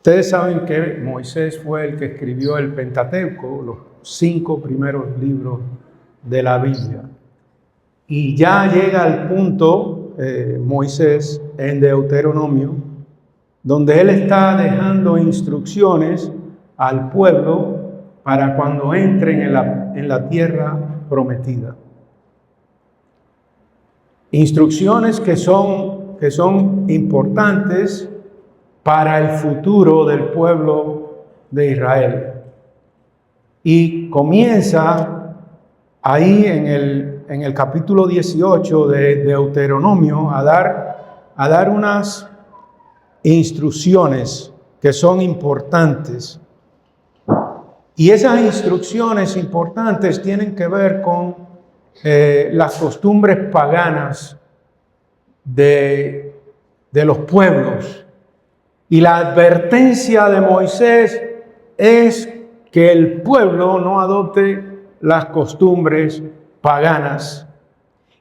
Ustedes saben que Moisés fue el que escribió el Pentateuco, los 5 primeros libros de la Biblia. Y ya llega al punto, Moisés, en Deuteronomio, donde él está dejando instrucciones al pueblo para cuando entren en la tierra prometida. Instrucciones que son importantes para el futuro del pueblo de Israel. Y comienza ahí en el capítulo 18 de Deuteronomio a dar unas instrucciones que son importantes. Y esas instrucciones importantes tienen que ver con las costumbres paganas de los pueblos. Y la advertencia de Moisés es que el pueblo no adopte las costumbres paganas.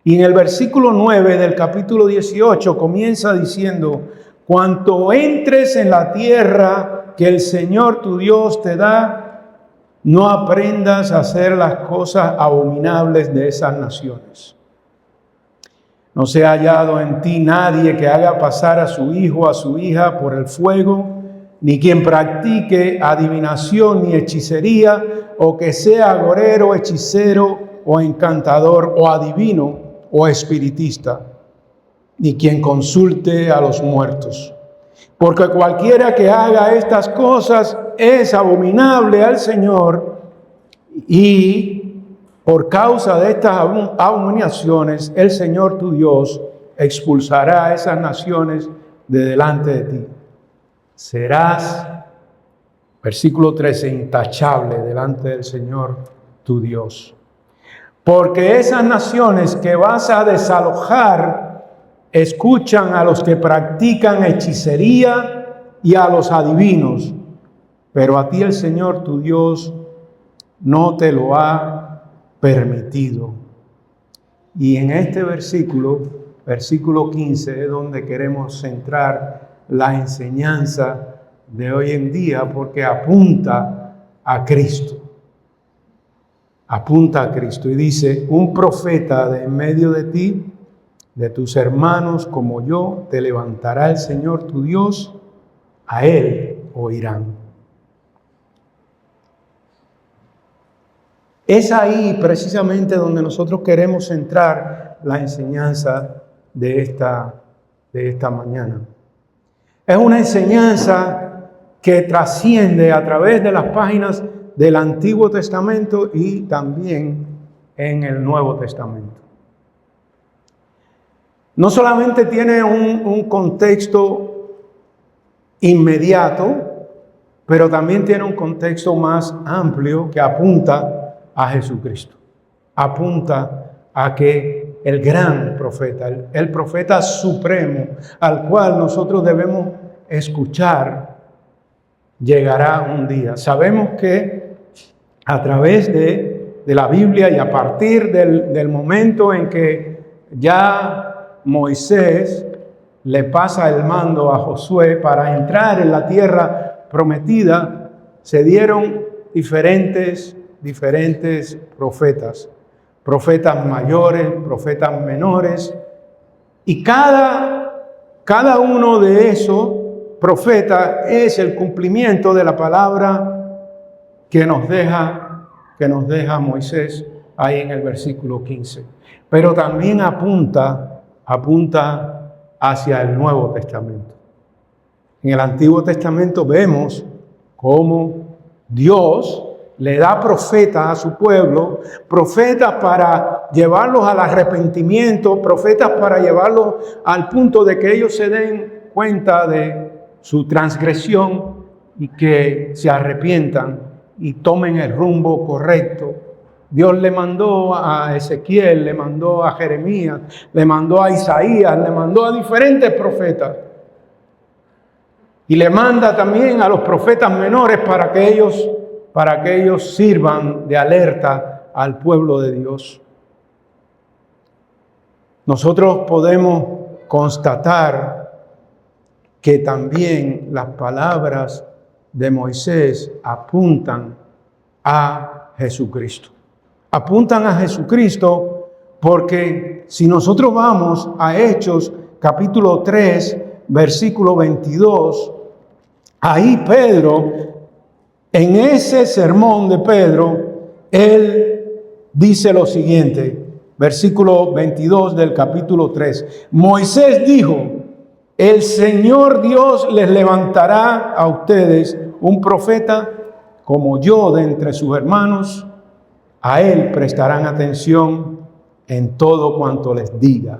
Y en el versículo 9 del capítulo 18 comienza diciendo: cuanto entres en la tierra que el Señor tu Dios te da, no aprendas a hacer las cosas abominables de esas naciones. No se ha hallado en ti nadie que haga pasar a su hijo o a su hija por el fuego, ni quien practique adivinación ni hechicería, o que sea agorero, hechicero o encantador o adivino o espiritista, ni quien consulte a los muertos. Porque cualquiera que haga estas cosas es abominable al Señor, y por causa de estas abominaciones, el Señor tu Dios expulsará a esas naciones de delante de ti. Serás, versículo 13, intachable delante del Señor tu Dios. Porque esas naciones que vas a desalojar escuchan a los que practican hechicería y a los adivinos, pero a ti el Señor tu Dios no te lo ha permitido. Y en este versículo 15, es donde queremos centrar la enseñanza de hoy en día, porque apunta a Cristo. Apunta a Cristo y dice: un profeta de en medio de ti, de tus hermanos como yo, te levantará el Señor tu Dios, a él oirán. Es ahí precisamente donde nosotros queremos centrar la enseñanza de esta mañana. Es una enseñanza que trasciende a través de las páginas del Antiguo Testamento y también en el Nuevo Testamento. No solamente tiene un contexto inmediato, pero también tiene un contexto más amplio que apunta a Jesucristo. Apunta a que el gran profeta, el profeta supremo al cual nosotros debemos escuchar, llegará un día. Sabemos que a través de la Biblia y a partir del momento en que ya Moisés le pasa el mando a Josué para entrar en la tierra prometida, se dieron diferentes profetas mayores, profetas menores, y cada uno de esos profetas es el cumplimiento de la palabra que nos deja Moisés ahí en el versículo 15. Pero también apunta hacia el Nuevo Testamento. En el Antiguo Testamento vemos cómo Dios le da profetas a su pueblo, profetas para llevarlos al arrepentimiento, profetas para llevarlos al punto de que ellos se den cuenta de su transgresión y que se arrepientan y tomen el rumbo correcto. Dios le mandó a Ezequiel, le mandó a Jeremías, le mandó a Isaías, le mandó a diferentes profetas. Y le manda también a los profetas menores para que ellos sirvan de alerta al pueblo de Dios. Nosotros podemos constatar que también las palabras de Moisés apuntan a Jesucristo. Apuntan a Jesucristo porque si nosotros vamos a Hechos capítulo 3, versículo 22, ahí Pedro, en ese sermón de Pedro, él dice lo siguiente, versículo 22 del capítulo 3. Moisés dijo: el Señor Dios les levantará a ustedes un profeta como yo de entre sus hermanos. A él prestarán atención en todo cuanto les diga.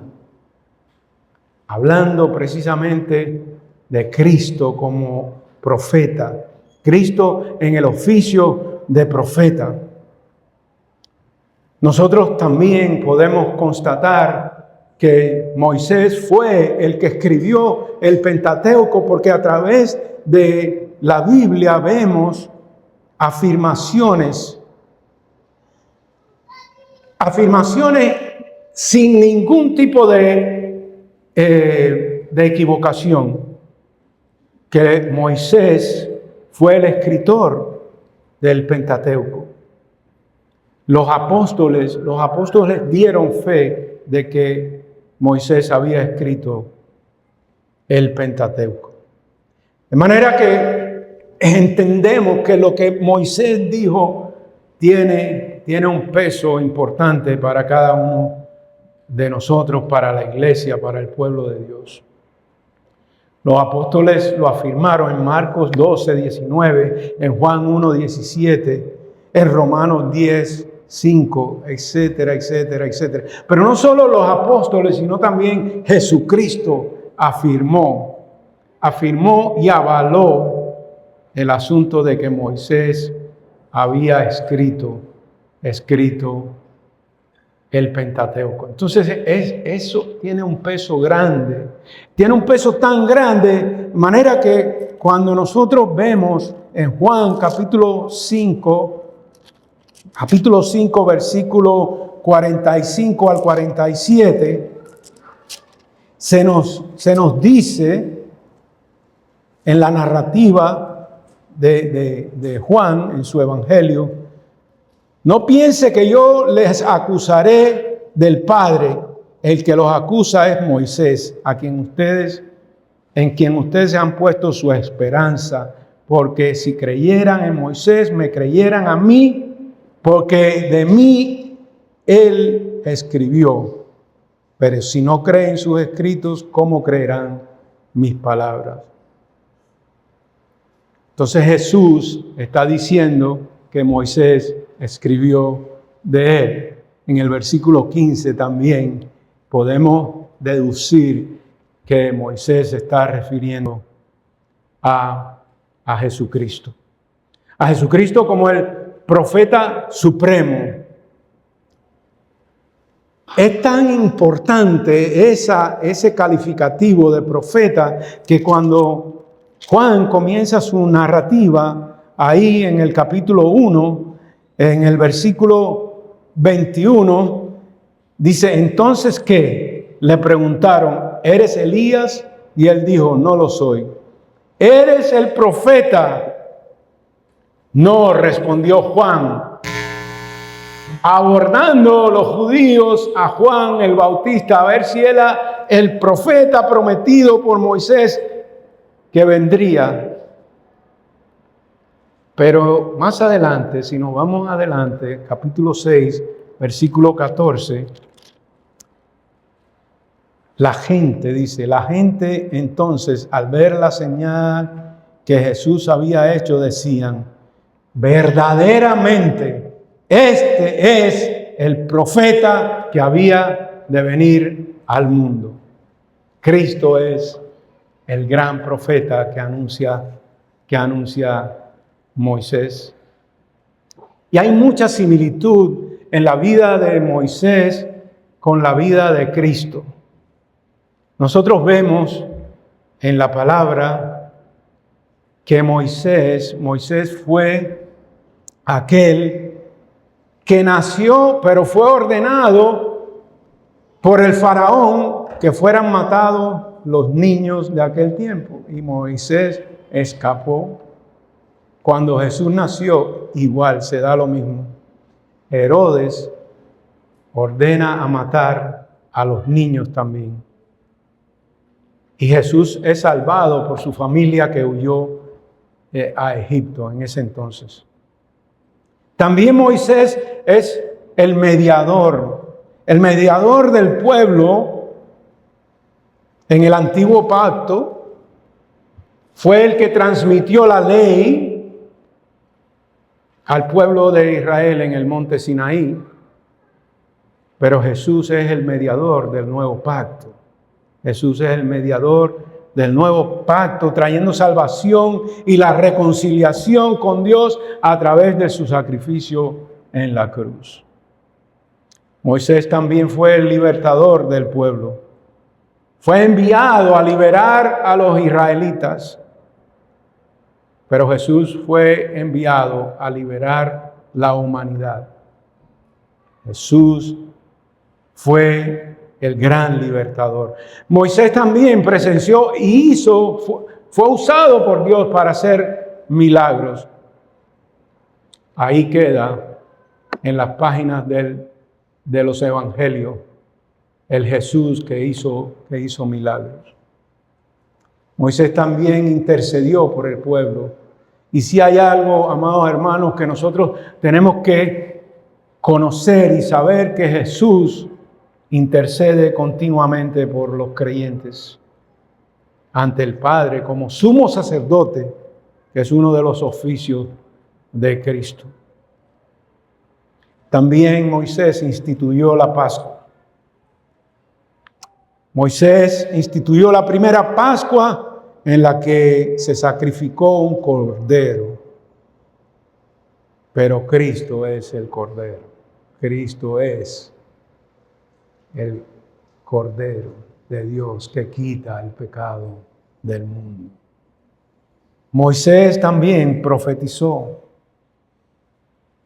Hablando precisamente de Cristo como profeta. Cristo en el oficio de profeta. Nosotros también podemos constatar que Moisés fue el que escribió el Pentateuco, porque a través de la Biblia vemos afirmaciones sin ningún tipo de equivocación, que Moisés fue el escritor del Pentateuco. Los apóstoles dieron fe de que Moisés había escrito el Pentateuco. De manera que entendemos que lo que Moisés dijo tiene un peso importante para cada uno de nosotros, para la iglesia, para el pueblo de Dios. Los apóstoles lo afirmaron en Marcos 12, 19, en Juan 1, 17, en Romanos 10, 5, etcétera, etcétera, etcétera. Pero no solo los apóstoles, sino también Jesucristo afirmó y avaló el asunto de que Moisés había escrito el Pentateuco. Entonces eso tiene un peso grande. Tiene un peso tan grande, de manera que cuando nosotros vemos en Juan capítulo 5, versículo 45 al 47, se nos dice en la narrativa de Juan, en su evangelio: no piense que yo les acusaré del Padre. El que los acusa es Moisés, en quien ustedes han puesto su esperanza. Porque si creyeran en Moisés, me creyeran a mí, porque de mí él escribió. Pero si no creen sus escritos, ¿cómo creerán mis palabras? Entonces Jesús está diciendo que Moisés escribió de él. En el versículo 15 también podemos deducir que Moisés se está refiriendo a Jesucristo. A Jesucristo como el profeta supremo. Es tan importante ese calificativo de profeta que cuando Juan comienza su narrativa, ahí en el capítulo 1, en el versículo 21, dice: entonces, ¿qué? Le preguntaron: ¿eres Elías? Y él dijo: no lo soy. ¿Eres el profeta? No, respondió Juan, abordando los judíos a Juan el Bautista, a ver si era el profeta prometido por Moisés que vendría. Pero más adelante, si nos vamos adelante, capítulo 6, versículo 14, la gente entonces, al ver la señal que Jesús había hecho, decían: verdaderamente, este es el profeta que había de venir al mundo. Cristo es el gran profeta que anuncia Moisés. Y hay mucha similitud en la vida de Moisés con la vida de Cristo. Nosotros vemos en la palabra que Moisés fue aquel que nació, pero fue ordenado por el faraón que fueran matados los niños de aquel tiempo. Y Moisés escapó. Cuando Jesús nació, igual se da lo mismo. Herodes ordena a matar a los niños también. Y Jesús es salvado por su familia que huyó a Egipto en ese entonces. También Moisés es el mediador del pueblo en el antiguo pacto. Fue el que transmitió la ley al pueblo de Israel en el monte Sinaí. Pero Jesús es el mediador del nuevo pacto. Jesús es el mediador del nuevo pacto, trayendo salvación y la reconciliación con Dios a través de su sacrificio en la cruz. Moisés también fue el libertador del pueblo. Fue enviado a liberar a los israelitas. Pero Jesús fue enviado a liberar la humanidad. Jesús fue el gran libertador. Moisés también presenció y fue usado por Dios para hacer milagros. Ahí queda en las páginas de los evangelios el Jesús que hizo milagros. Moisés también intercedió por el pueblo. Y si hay algo, amados hermanos, que nosotros tenemos que conocer y saber, que Jesús intercede continuamente por los creyentes ante el Padre como sumo sacerdote, que es uno de los oficios de Cristo. También Moisés instituyó la Pascua. Moisés instituyó la primera Pascua en la que se sacrificó un cordero. Pero Cristo es el cordero. Cristo es el cordero de Dios que quita el pecado del mundo. Moisés también profetizó,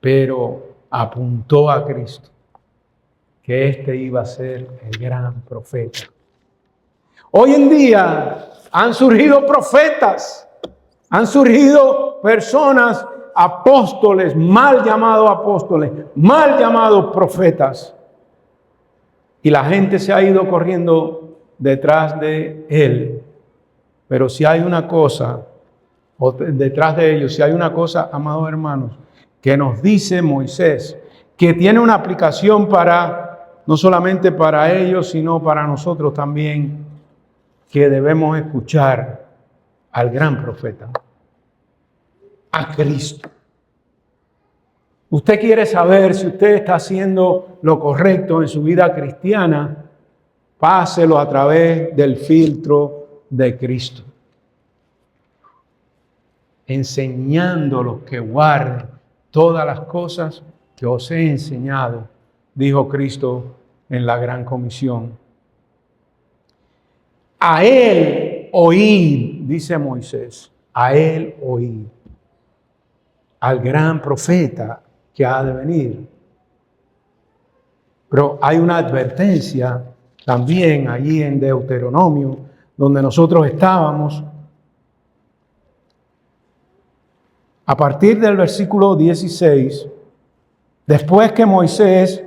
pero apuntó a Cristo, que éste iba a ser el gran profeta. Hoy en día han surgido profetas, han surgido personas, apóstoles, mal llamados profetas. Y la gente se ha ido corriendo detrás de él. Pero si hay una cosa, o detrás de ellos, si hay una cosa, amados hermanos, que nos dice Moisés, que tiene una aplicación no solamente para ellos, sino para nosotros también, que debemos escuchar al gran profeta, a Cristo. Usted quiere saber si usted está haciendo lo correcto en su vida cristiana, páselo a través del filtro de Cristo, enseñándolos que guarden todas las cosas que os he enseñado, dijo Cristo en la gran comisión. A él oíd, dice Moisés, a él oíd, al gran profeta que ha de venir. Pero hay una advertencia también allí en Deuteronomio, donde nosotros estábamos. A partir del versículo 16, después que Moisés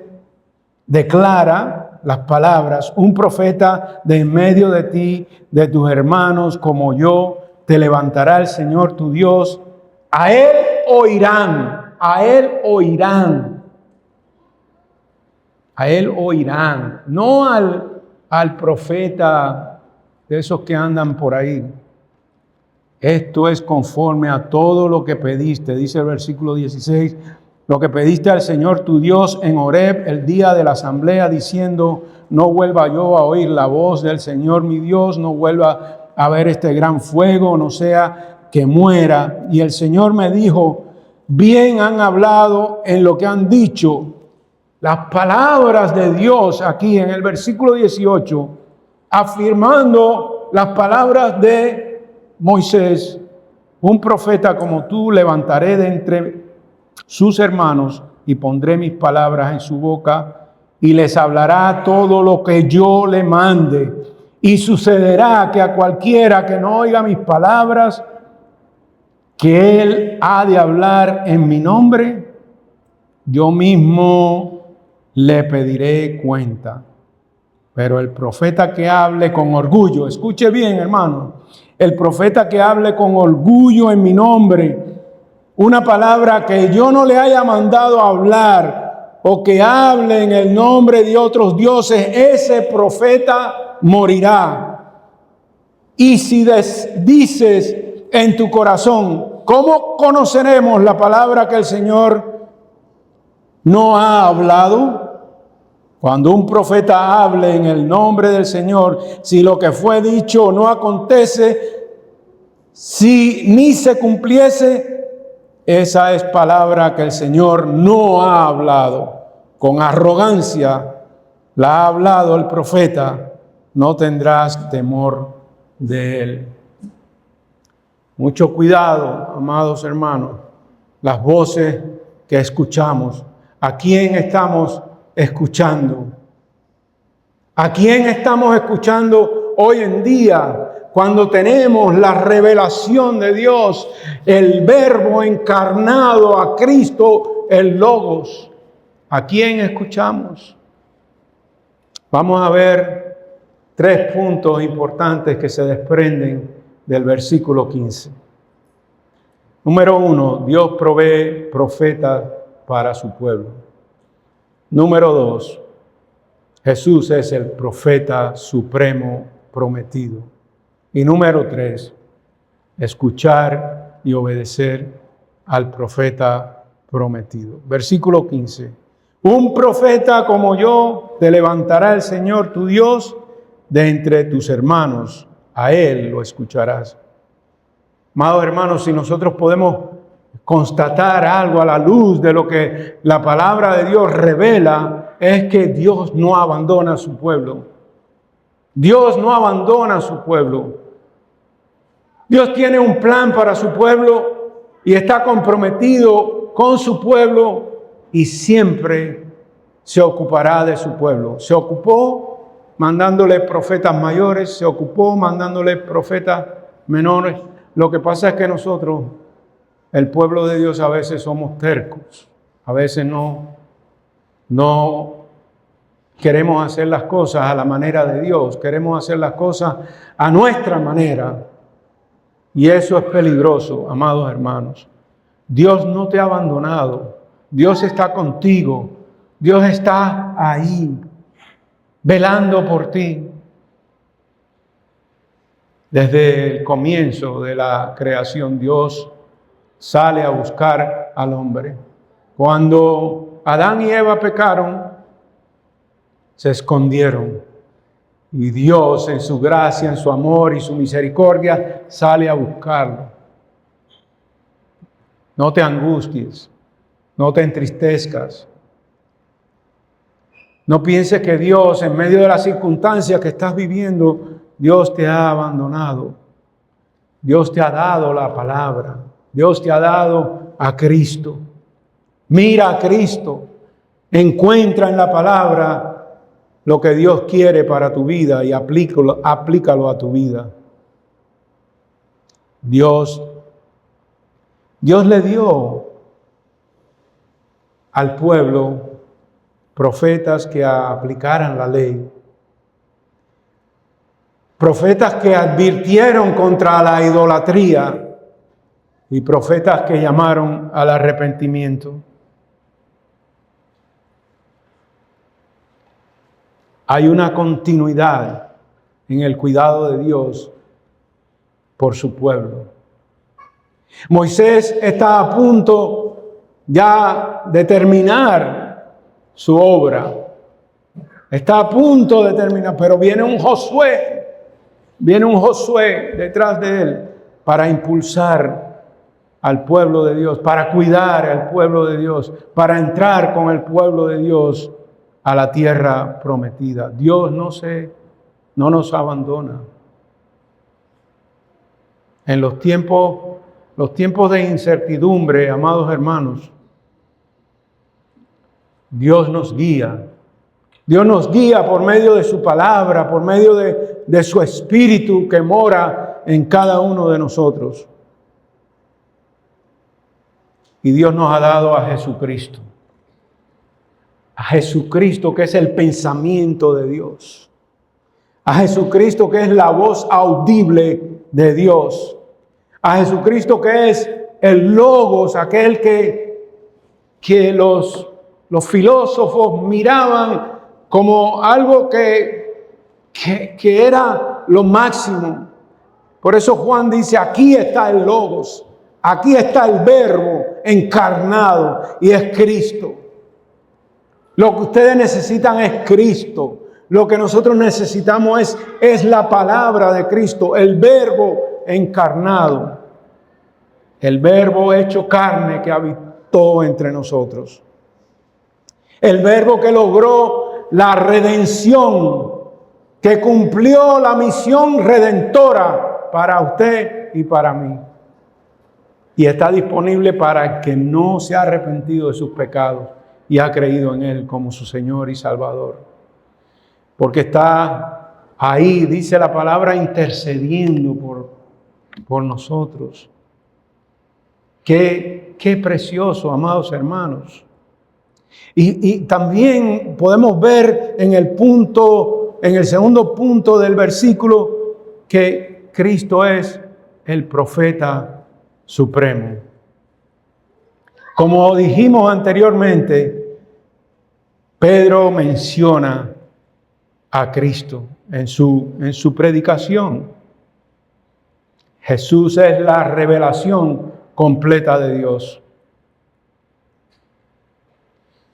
declara las palabras, un profeta de en medio de ti, de tus hermanos, como yo, te levantará el Señor tu Dios. A él oirán, a él oirán, a él oirán, no al profeta de esos que andan por ahí. Esto es conforme a todo lo que pediste, dice el versículo 16, lo que pediste al Señor tu Dios en Horeb el día de la asamblea, diciendo, no vuelva yo a oír la voz del Señor mi Dios, no vuelva a ver este gran fuego, no sea que muera. Y el Señor me dijo, bien han hablado en lo que han dicho. Las palabras de Dios aquí en el versículo 18, afirmando las palabras de Moisés, un profeta como tú levantaré de entre sus hermanos y pondré mis palabras en su boca y les hablará todo lo que yo le mande. Y sucederá que a cualquiera que no oiga mis palabras, que Él ha de hablar en mi nombre, yo mismo le pediré cuenta. Pero el profeta que hable con orgullo, escuche bien, hermano, el profeta que hable con orgullo en mi nombre, una palabra que yo no le haya mandado a hablar, o que hable en el nombre de otros dioses, ese profeta morirá. Y si dices en tu corazón, ¿cómo conoceremos la palabra que el Señor no ha hablado? Cuando un profeta hable en el nombre del Señor, si lo que fue dicho no acontece, si ni se cumpliese, esa es palabra que el Señor no ha hablado. Con arrogancia la ha hablado el profeta, no tendrás temor de él. Mucho cuidado, amados hermanos, las voces que escuchamos. ¿A quién estamos escuchando? ¿A quién estamos escuchando hoy en día? Cuando tenemos la revelación de Dios, el Verbo encarnado a Cristo, el Logos. ¿A quién escuchamos? Vamos a ver 3 puntos importantes que se desprenden del versículo 15. Número 1, Dios provee profetas para su pueblo. Número 2, Jesús es el profeta supremo prometido. Y número 3, escuchar y obedecer al profeta prometido. Versículo 15. Un profeta como yo te levantará el Señor tu Dios de entre tus hermanos. A Él lo escucharás. Amados hermanos, si nosotros podemos constatar algo a la luz de lo que la palabra de Dios revela, es que Dios no abandona a su pueblo. Dios no abandona a su pueblo. Dios tiene un plan para su pueblo y está comprometido con su pueblo y siempre se ocupará de su pueblo. Se ocupó mandándole profetas mayores, se ocupó mandándole profetas menores. Lo que pasa es que nosotros, el pueblo de Dios, a veces somos tercos, a veces no queremos hacer las cosas a la manera de Dios, queremos hacer las cosas a nuestra manera. Y eso es peligroso, amados hermanos. Dios no te ha abandonado, Dios está contigo, Dios está ahí, velando por ti. Desde el comienzo de la creación, Dios sale a buscar al hombre. Cuando Adán y Eva pecaron, se escondieron. Y Dios, en su gracia, en su amor y su misericordia, sale a buscarlo. No te angusties, no te entristezcas. No pienses que Dios, en medio de las circunstancias que estás viviendo, Dios te ha abandonado. Dios te ha dado la palabra. Dios te ha dado a Cristo. Mira a Cristo. Encuentra en la palabra lo que Dios quiere para tu vida y aplícalo a tu vida. Dios le dio al pueblo profetas que aplicaran la ley. Profetas que advirtieron contra la idolatría y profetas que llamaron al arrepentimiento. Hay una continuidad en el cuidado de Dios por su pueblo. Moisés está a punto ya de terminar su obra. Está a punto de terminar, pero viene un Josué detrás de él para impulsar al pueblo de Dios, para cuidar al pueblo de Dios, para entrar con el pueblo de Dios a la tierra prometida. Dios no nos abandona. En los tiempos de incertidumbre, amados hermanos, Dios nos guía. Dios nos guía por medio de su palabra, por medio de su Espíritu que mora en cada uno de nosotros. Y Dios nos ha dado a Jesucristo. A Jesucristo, que es el pensamiento de Dios. A Jesucristo, que es la voz audible de Dios. A Jesucristo, que es el Logos, aquel que los filósofos miraban como algo que era lo máximo. Por eso Juan dice, aquí está el Logos, aquí está el Verbo encarnado, y es Cristo. Lo que ustedes necesitan es Cristo. Lo que nosotros necesitamos es la palabra de Cristo, el Verbo encarnado, el Verbo hecho carne que habitó entre nosotros. El Verbo que logró la redención, que cumplió la misión redentora para usted y para mí. Y está disponible para el que no se ha arrepentido de sus pecados y ha creído en Él como su Señor y Salvador. Porque está ahí, dice la palabra, intercediendo por nosotros. Qué precioso, amados hermanos. Y también podemos ver en el segundo punto del versículo, que Cristo es el profeta supremo. Como dijimos anteriormente, Pedro menciona a Cristo en su predicación. Jesús es la revelación completa de Dios.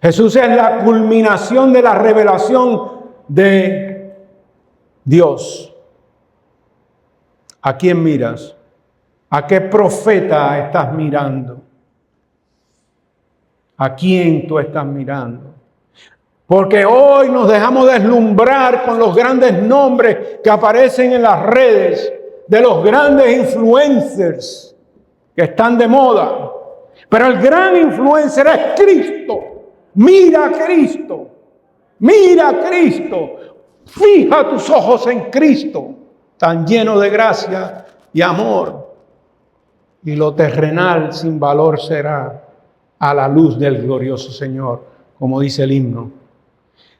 Jesús es la culminación de la revelación de Dios. ¿A quién miras? ¿A qué profeta estás mirando? ¿A quién tú estás mirando? Porque hoy nos dejamos deslumbrar con los grandes nombres que aparecen en las redes, de los grandes influencers que están de moda. Pero el gran influencer es Cristo. Mira a Cristo. Mira a Cristo. Fija tus ojos en Cristo, tan lleno de gracia y amor. Y lo terrenal sin valor será a la luz del glorioso Señor, como dice el himno.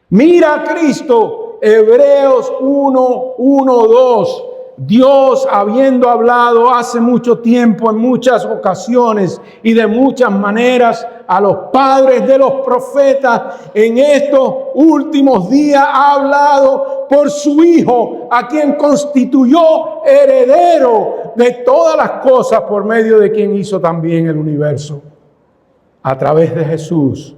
Mira a Cristo, Hebreos 1:1-2. Dios, habiendo hablado hace mucho tiempo, en muchas ocasiones y de muchas maneras, a los padres de los profetas, en estos últimos días ha hablado por su Hijo, a quien constituyó heredero de todas las cosas, por medio de quien hizo también el universo. A través de Jesús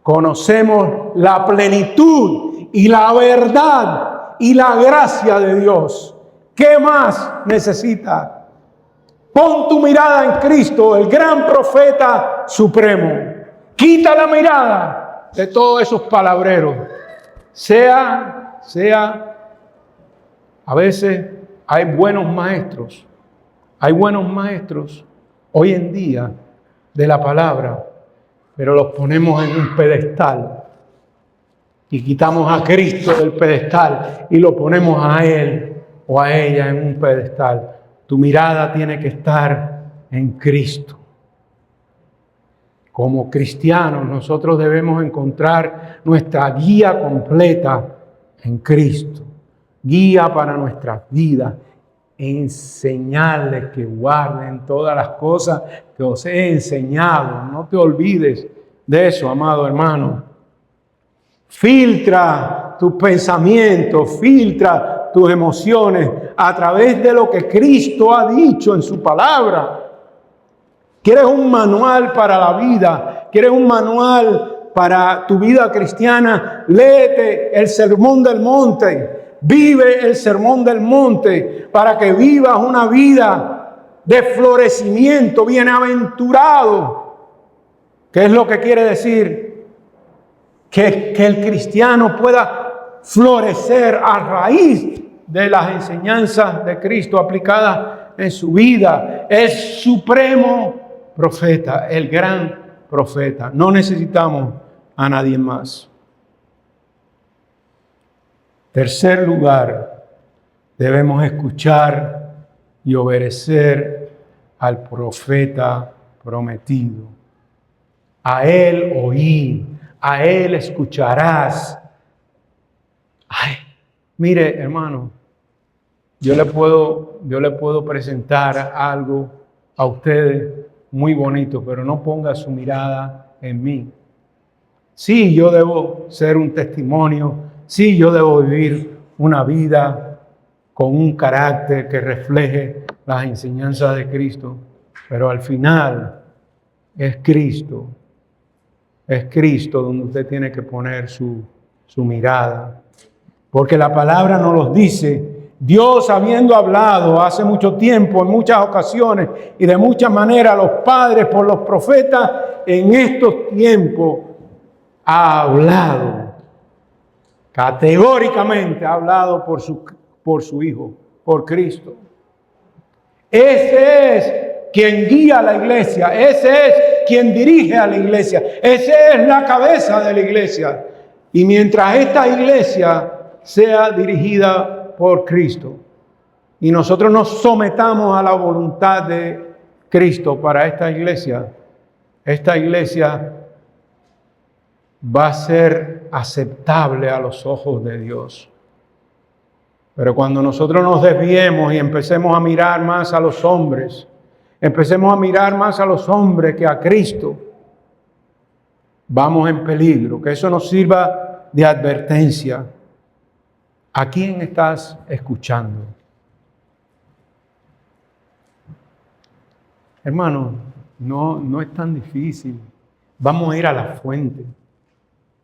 conocemos la plenitud y la verdad y la gracia de Dios. ¿Qué más necesita? Pon tu mirada en Cristo, el gran profeta supremo. Quita la mirada de todos esos palabreros. A veces hay buenos maestros. Hay buenos maestros hoy en día de la palabra, pero los ponemos en un pedestal. Y quitamos a Cristo del pedestal y lo ponemos a Él o a ella en un pedestal. Tu mirada tiene que estar en Cristo. Como cristianos, nosotros debemos encontrar nuestra guía completa en Cristo. Guía para nuestras vidas. Enseñarles que guarden todas las cosas que os he enseñado. No te olvides de eso, amado hermano. Filtra tus pensamientos, filtra tus emociones a través de lo que Cristo ha dicho en su palabra. ¿Quieres un manual para la vida? ¿Quieres un manual para tu vida cristiana? Léete el Sermón del Monte. Vive el Sermón del Monte para que vivas una vida de florecimiento, bienaventurado. ¿Qué es lo que quiere decir? Que el cristiano pueda florecer a raíz de las enseñanzas de Cristo aplicadas en su vida. Es supremo profeta, el gran profeta. No necesitamos a nadie más. Tercer lugar, debemos escuchar y obedecer al profeta prometido. a Él oír, a Él escucharás. Ay, mire, hermano, yo le puedo presentar algo a ustedes muy bonito, pero no ponga su mirada en mí. Sí, yo debo ser un testimonio, sí, yo debo vivir una vida con un carácter que refleje las enseñanzas de Cristo, pero al final es Cristo donde usted tiene que poner su mirada. Porque la palabra nos lo dice, Dios habiendo hablado hace mucho tiempo, en muchas ocasiones y de muchas maneras a los padres por los profetas, en estos tiempos ha hablado, categóricamente ha hablado por su Hijo, por Cristo. Ese es quien guía a la iglesia, ese es quien dirige a la iglesia, ese es la cabeza de la iglesia. Y mientras esta iglesia sea dirigida por Cristo y nosotros nos sometamos a la voluntad de Cristo para esta iglesia va a ser aceptable a los ojos de Dios. Pero cuando nosotros nos desviemos y empecemos a mirar más a los hombres, que a Cristo, vamos en peligro. Que eso nos sirva de advertencia. ¿A quién estás escuchando? Hermano, no es tan difícil. Vamos a ir a la fuente.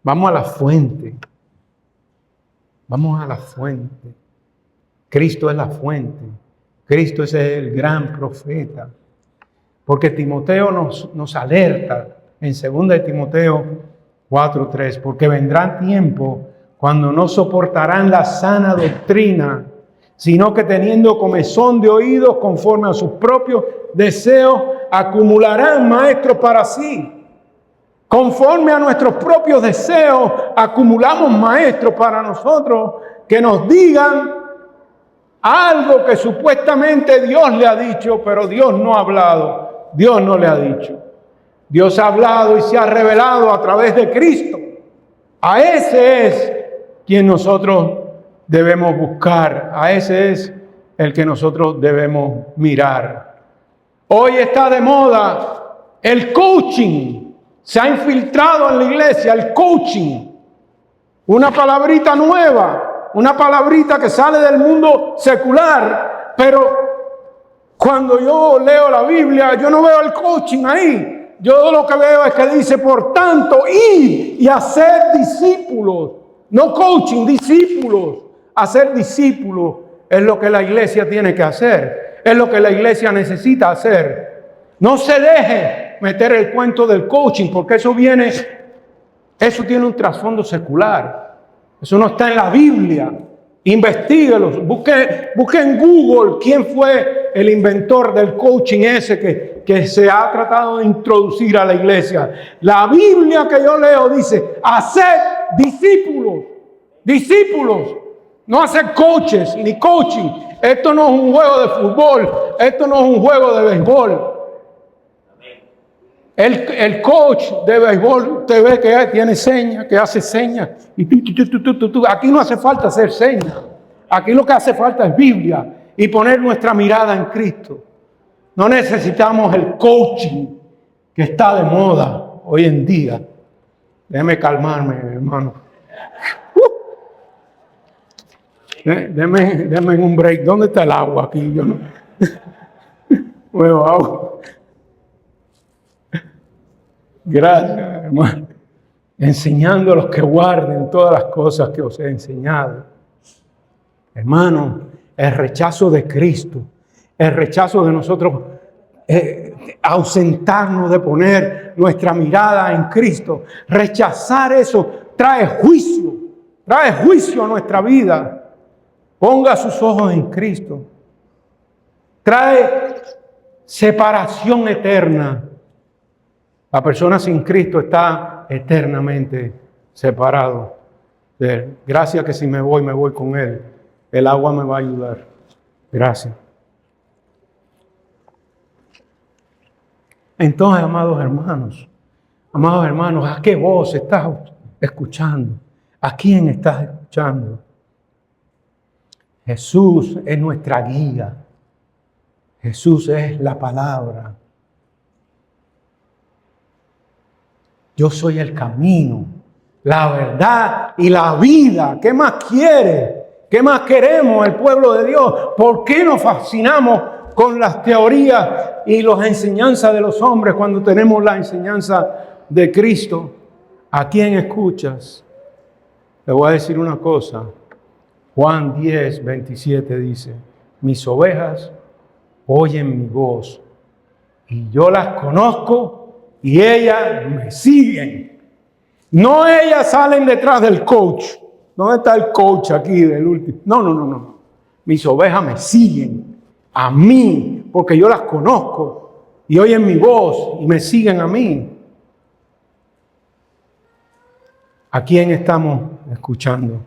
Vamos a la fuente. Vamos a la fuente. Cristo es la fuente. Cristo es el gran profeta. Porque Timoteo nos alerta en 2 Timoteo 4:3, porque vendrán tiempos cuando no soportarán la sana doctrina, sino que teniendo comezón de oídos conforme a sus propios deseos, acumularán maestros para sí. Conforme a nuestros propios deseos, acumulamos maestros para nosotros que nos digan algo que supuestamente Dios le ha dicho, pero Dios no ha hablado, Dios no le ha dicho. Dios ha hablado y se ha revelado a través de Cristo. A ese es quien nosotros debemos buscar, a ese es el que nosotros debemos mirar. Hoy está de moda el coaching. Se ha infiltrado en la iglesia el coaching, una palabrita nueva, una palabrita que sale del mundo secular, pero cuando yo leo la Biblia, yo no veo el coaching ahí. Yo lo que veo es que dice, por tanto, id y haced discípulos, no coaching, discípulos. Hacer discípulos es lo que la iglesia tiene que hacer, es lo que la iglesia necesita hacer. No se deje meter el cuento del coaching, porque eso tiene un trasfondo secular. Eso no está en la Biblia. Investíguelos, busque en Google quién fue el inventor del coaching ese que se ha tratado de introducir a la iglesia. La Biblia que yo leo dice, haced discípulos, no hacer coaches ni coaching. Esto no es un juego de fútbol, esto no es un juego de béisbol. El coach de béisbol, usted ve que tiene señas, que hace señas. Y tú. Aquí no hace falta hacer señas. Aquí lo que hace falta es Biblia y poner nuestra mirada en Cristo. No necesitamos el coaching que está de moda hoy en día. Déjeme calmarme, hermano. Déjeme un break. ¿Dónde está el agua aquí? Yo no. Bueno, agua. Gracias, hermano. Enseñando a los que guarden todas las cosas que os he enseñado. Hermano, el rechazo de Cristo, el rechazo de nosotros ausentarnos de poner nuestra mirada en Cristo, rechazar eso trae juicio a nuestra vida. Ponga sus ojos en Cristo. Trae separación eterna. La persona sin Cristo está eternamente separado de Él. Gracias que si me voy con Él. El agua me va a ayudar. Gracias. Entonces, amados hermanos, Amados hermanos, ¿a qué voz estás escuchando? ¿A quién estás escuchando? Jesús es nuestra guía. Jesús es la palabra. Yo soy el camino, la verdad y la vida. ¿Qué más quiere? ¿Qué más queremos el pueblo de Dios? ¿Por qué nos fascinamos con las teorías y las enseñanzas de los hombres cuando tenemos la enseñanza de Cristo? ¿A quién escuchas? Le voy a decir una cosa. Juan 10, 27 dice: mis ovejas oyen mi voz y yo las conozco y ellas me siguen. No ellas salen detrás del coach. ¿Dónde está el coach aquí del último? No. Mis ovejas me siguen a mí porque yo las conozco y oyen mi voz y me siguen a mí. ¿A quién estamos escuchando?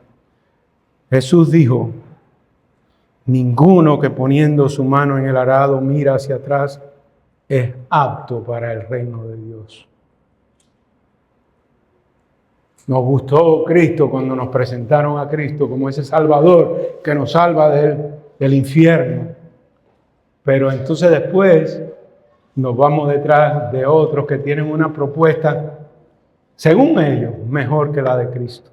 Jesús dijo: ninguno que poniendo su mano en el arado mira hacia atrás es apto para el reino de Dios. Nos gustó Cristo cuando nos presentaron a Cristo como ese Salvador que nos salva del infierno. Pero entonces después nos vamos detrás de otros que tienen una propuesta, según ellos, mejor que la de Cristo.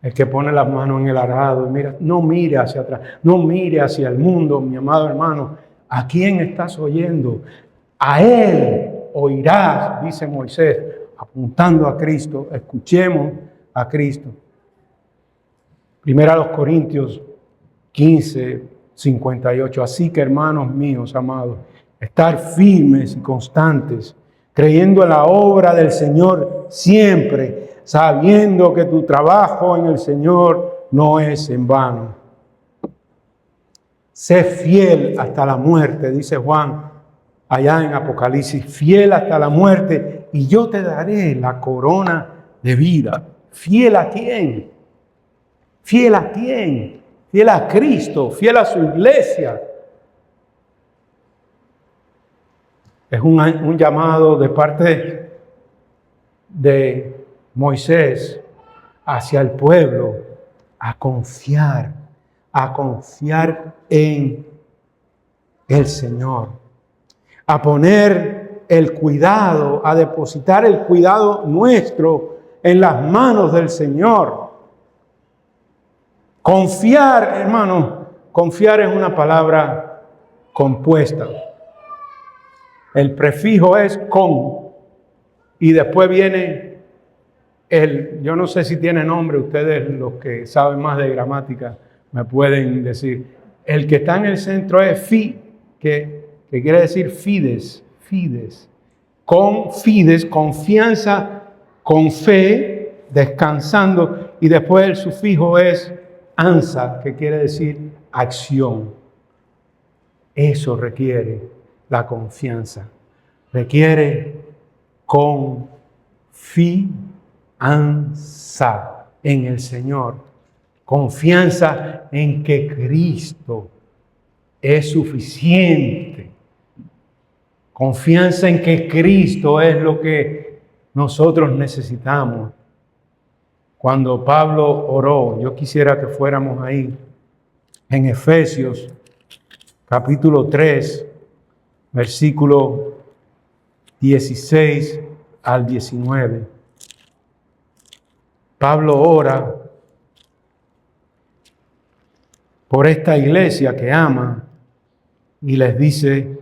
El que pone las manos en el arado y mira, no mire hacia atrás, no mire hacia el mundo, mi amado hermano. ¿A quién estás oyendo? A Él oirás, dice Moisés, apuntando a Cristo. Escuchemos a Cristo. Primera a los Corintios 15, 58. Así que, hermanos míos, amados, estar firmes y constantes, creyendo en la obra del Señor siempre, sabiendo que tu trabajo en el Señor no es en vano. Sé fiel hasta la muerte, dice Juan allá en Apocalipsis, fiel hasta la muerte, y yo te daré la corona de vida. ¿Fiel a quién? ¿Fiel a quién? Fiel a Cristo, fiel a su iglesia. Es un llamado de parte de Moisés hacia el pueblo a confiar en el Señor, a poner el cuidado, a depositar el cuidado nuestro en las manos del Señor. Confiar, hermano, confiar es una palabra compuesta. El prefijo es con y después viene yo no sé si tiene nombre, ustedes los que saben más de gramática me pueden decir. El que está en el centro es que quiere decir fides. Con fides, confianza, con fe, descansando. Y después el sufijo es ansa, que quiere decir acción. Eso requiere la confianza. Requiere confianza en el Señor. Confianza en que Cristo es suficiente. Confianza en que Cristo es lo que nosotros necesitamos. Cuando Pablo oró, yo quisiera que fuéramos ahí, en Efesios capítulo 3, versículo 16 al 19. Pablo ora por esta iglesia que ama y les dice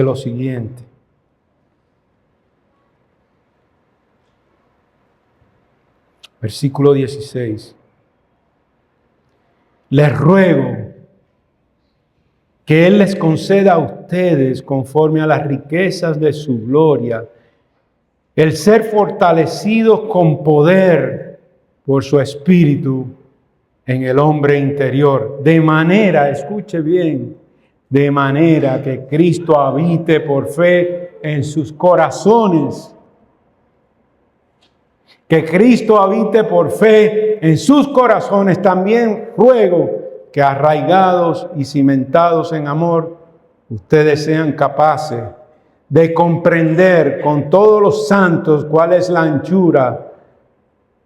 lo siguiente. Versículo 16. Les ruego que Él les conceda a ustedes, conforme a las riquezas de su gloria, el ser fortalecidos con poder por su Espíritu en el hombre interior, de manera, escuche bien, de manera que Cristo habite por fe en sus corazones. Que Cristo habite por fe en sus corazones. También ruego que arraigados y cimentados en amor, ustedes sean capaces de comprender con todos los santos cuál es la anchura,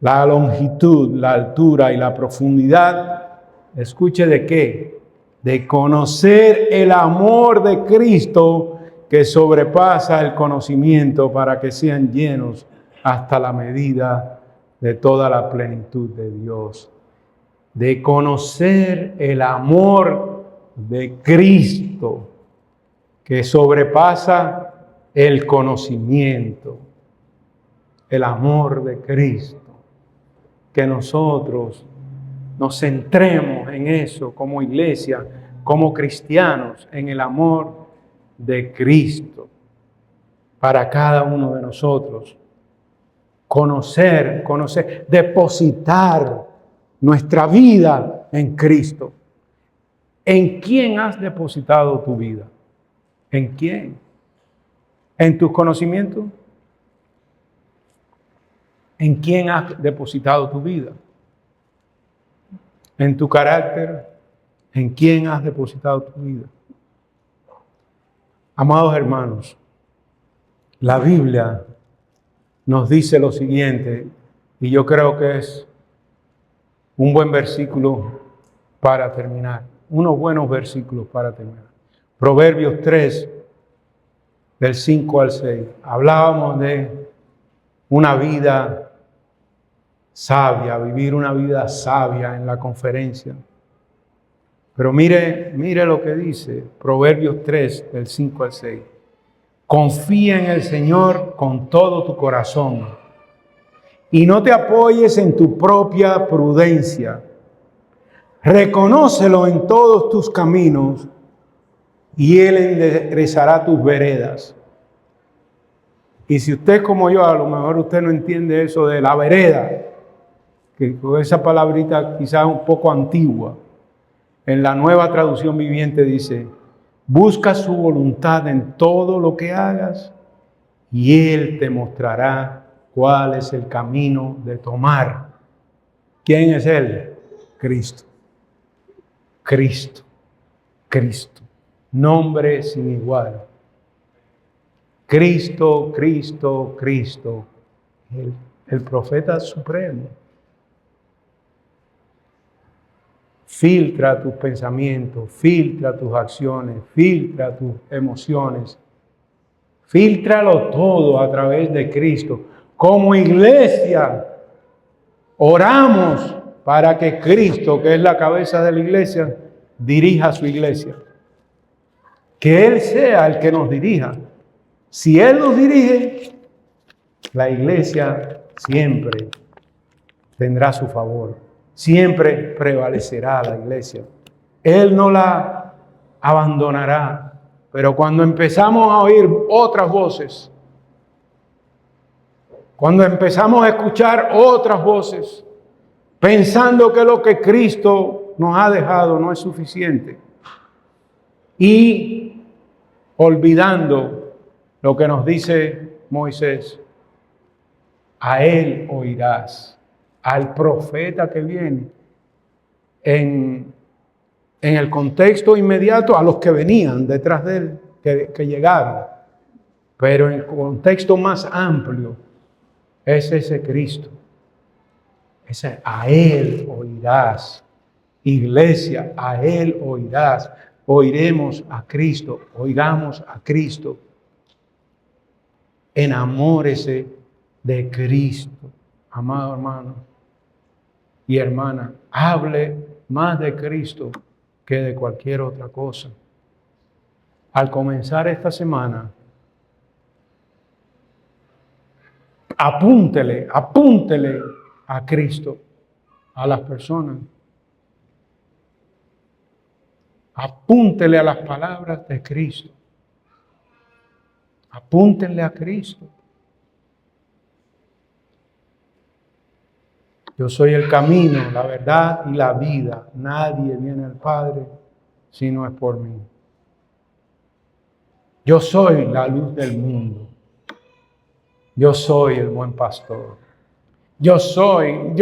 la longitud, la altura y la profundidad. Escuche de qué. De conocer el amor de Cristo que sobrepasa el conocimiento, para que sean llenos hasta la medida de toda la plenitud de Dios. De conocer el amor de Cristo que sobrepasa el conocimiento. El amor de Cristo. Que nosotros nos centremos en eso como iglesia, como cristianos, en el amor de Cristo para cada uno de nosotros. Conocer, depositar nuestra vida en Cristo. ¿En quién has depositado tu vida? ¿En quién? ¿En tus conocimientos? ¿En quién has depositado tu vida? ¿En tu carácter? ¿En quién has depositado tu vida? Amados hermanos, la Biblia nos dice lo siguiente, y yo creo que es un buen versículo para terminar, unos buenos versículos para terminar. Proverbios 3, del 5 al 6. Hablábamos de una vida sabia, vivir una vida sabia en la conferencia. Pero mire lo que dice Proverbios 3, del 5 al 6. Confía en el Señor con todo tu corazón y no te apoyes en tu propia prudencia. Reconócelo en todos tus caminos y Él enderezará tus veredas. Y si usted como yo, a lo mejor usted no entiende eso de la vereda, que esa palabrita quizás un poco antigua, en la Nueva Traducción Viviente dice: busca su voluntad en todo lo que hagas y Él te mostrará cuál es el camino de tomar. ¿Quién es Él? Cristo. Cristo. Cristo. Nombre sin igual. Cristo, Cristo, Cristo. El profeta supremo. Filtra tus pensamientos, filtra tus acciones, filtra tus emociones. Fíltralo todo a través de Cristo. Como iglesia, oramos para que Cristo, que es la cabeza de la iglesia, dirija a su iglesia. Que Él sea el que nos dirija. Si Él nos dirige, la iglesia siempre tendrá su favor. Siempre prevalecerá la iglesia. Él no la abandonará. Pero cuando empezamos a oír otras voces, cuando empezamos a escuchar otras voces, pensando que lo que Cristo nos ha dejado no es suficiente, y olvidando lo que nos dice Moisés, a Él oirás. Al profeta que viene, en el contexto inmediato, a los que venían detrás de él, que llegaron. Pero en el contexto más amplio, es ese Cristo. A Él oirás. Iglesia, a Él oirás. Oiremos a Cristo, oigamos a Cristo. Enamórese de Cristo, amado hermano. Y hermana, hable más de Cristo que de cualquier otra cosa. Al comenzar esta semana, apúntele a Cristo, a las personas. Apúntele a las palabras de Cristo. Apúntenle a Cristo. Yo soy el camino, la verdad y la vida. Nadie viene al Padre si no es por mí. Yo soy la luz del mundo. Yo soy el buen pastor. Yo soy.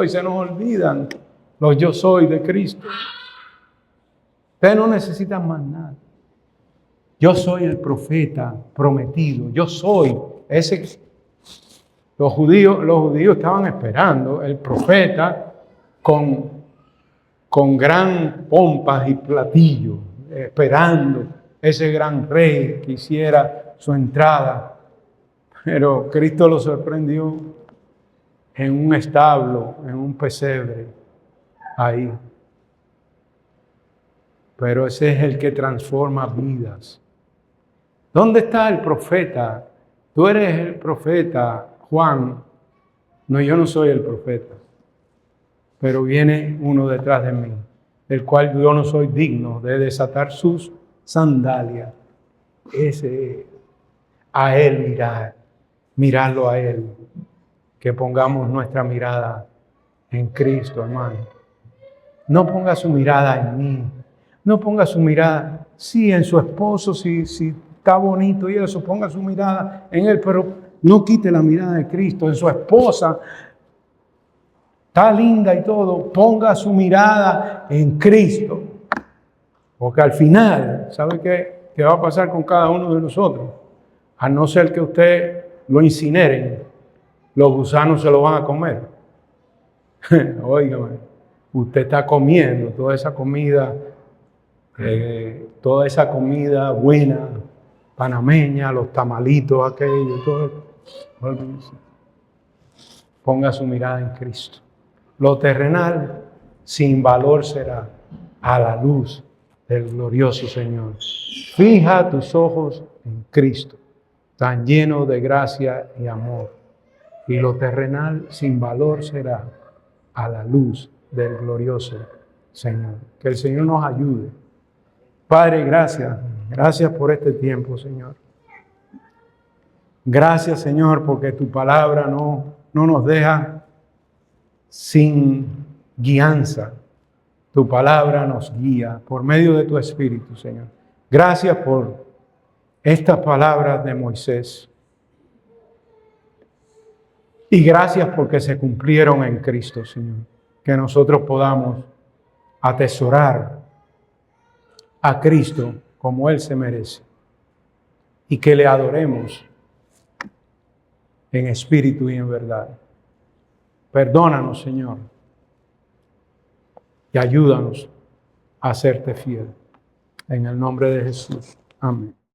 Se nos olvidan los yo soy de Cristo. Ustedes no necesitan más nada. Yo soy el profeta prometido. Yo soy ese. Los judíos estaban esperando el profeta con gran pompas y platillos, esperando ese gran rey que hiciera su entrada. Pero Cristo lo sorprendió en un establo, en un pesebre, ahí. Pero ese es el que transforma vidas. ¿Dónde está el profeta? Tú eres el profeta, Juan. No, yo no soy el profeta. Pero viene uno detrás de mí, del cual yo no soy digno de desatar sus sandalias. Ese, a Él mirarlo a Él. Que pongamos nuestra mirada en Cristo, hermano. No ponga su mirada en mí. No ponga su mirada, sí, en su esposo, si está bonito y eso, ponga su mirada en él, pero no quite la mirada de Cristo. En su esposa, está linda y todo, ponga su mirada en Cristo. Porque al final, ¿sabe qué va a pasar con cada uno de nosotros? A no ser que usted lo incineren, los gusanos se lo van a comer. Óigame, usted está comiendo toda esa comida buena, panameña, los tamalitos aquellos, todo. Ponga su mirada en Cristo. Lo terrenal sin valor será a la luz del glorioso Señor. Fija tus ojos en Cristo, tan lleno de gracia y amor. Y lo terrenal sin valor será a la luz del glorioso Señor. Que el Señor nos ayude. Padre, gracias. Gracias por este tiempo, Señor. Gracias, Señor, porque tu palabra no nos deja sin guianza. Tu palabra nos guía por medio de tu Espíritu, Señor. Gracias por estas palabras de Moisés. Y gracias porque se cumplieron en Cristo, Señor. Que nosotros podamos atesorar a Cristo como Él se merece. Y que le adoremos en espíritu y en verdad. Perdónanos, Señor. Y ayúdanos a serte fiel. En el nombre de Jesús. Amén.